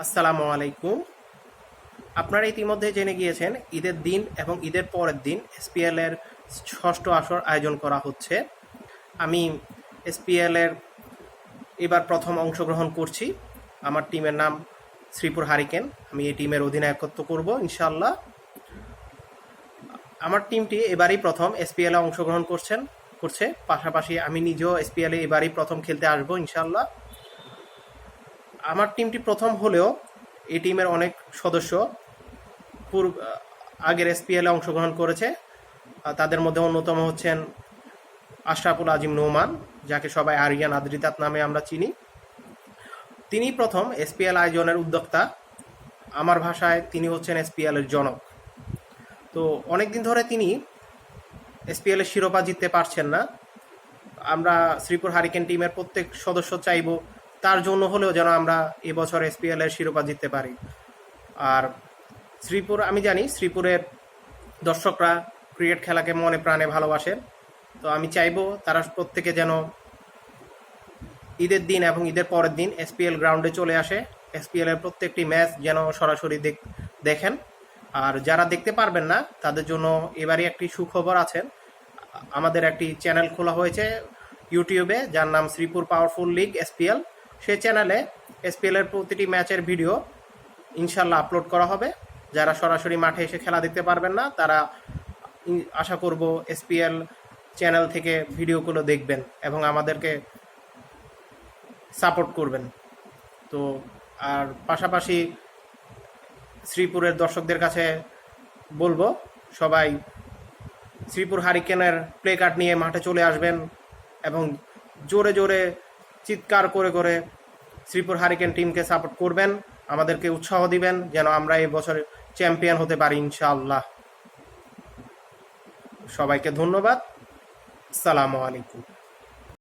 আসসালামু আলাইকুম। আপনারা ইতিমধ্যে জেনে গিয়েছেন ঈদের দিন এবং ঈদের পরের দিন এসপিএল এর ষষ্ঠ আসর আয়োজন করা হচ্ছে। আমি এসপিএল এর এবার প্রথম অংশগ্রহণ করছি। আমার টিমের নাম শ্রীপুর হারিকেন। আমি এই টিমের অধিনায়কত্ব করব ইনশাআল্লাহ। আমার টিমটি এবারই প্রথম এসপিএল এ অংশগ্রহণ করছে। পাশাপাশি আমি নিজেও এসপিএল এ এবারই প্রথম খেলতে আসবো ইনশাআল্লাহ। আমার টিমটি প্রথম হলেও এই টিমের অনেক সদস্য আগের এসপিএল এ অংশগ্রহণ করেছে। তাদের মধ্যে অন্যতম হচ্ছেন আশরাফুল আজিম নোমান, যাকে সবাই আরিয়ান আদ্রিতাত নামে আমরা চিনি। তিনি প্রথম এসপিএল আয়োজনের উদ্যোক্তা। আমার ভাষায় তিনি হচ্ছেন এসপিএল এর জনক। তো অনেকদিন ধরে তিনি এসপিএল এর শিরোপা জিততে পারছেন না। আমরা শ্রীপুর হারিকেন টিমের প্রত্যেক সদস্য চাইব তার জন্য হলেও যেন আমরা এবছর এসপিএল এর শিরোপা জিততে পারি। আর আমি জানি শ্রীপুরের দর্শকরা ক্রিকেট খেলাকে মনে প্রাণে ভালোবাসেন। তো আমি চাইবো তারা প্রত্যেকে যেন ঈদের দিন এবং ঈদের পরের দিন এসপিএল গ্রাউন্ডে চলে আসে। এসপিএল এর প্রত্যেকটি ম্যাচ যেন সরাসরি দেখেন। আর যারা দেখতে পারবেন না তাদের জন্য এবারই একটি সুখবর আছে। আমাদের একটি চ্যানেল খোলা হয়েছে ইউটিউবে, যার নাম শ্রীপুর পাওয়ারফুল লিগ এসপিএল। সেই চ্যানেলে এসপিএল এর প্রতিটি ম্যাচের ভিডিও ইনশাল্লাহ আপলোড করা হবে। যারা সরাসরি মাঠে এসে খেলা দেখতে পারবেন না তারা আশা করব এসপিএল চ্যানেল থেকে ভিডিওগুলো দেখবেন এবং আমাদেরকে সাপোর্ট করবেন। তো আর পাশাপাশি শ্রীপুরের দর্শকদের কাছে বলবো সবাই শ্রীপুর হারিকেনের প্লে কার্ড নিয়ে মাঠে চলে আসবেন এবং জোরে জোরে চিৎকার করে করে শ্রীপুর হারিকেন টিমকে সাপোর্ট করবেন, আমাদেরকে উৎসাহ দিবেন যেন আমরা এই বছর চ্যাম্পিয়ন হতে পারি ইনশাআল্লাহ। সবাইকে ধন্যবাদ। আসসালামু আলাইকুম।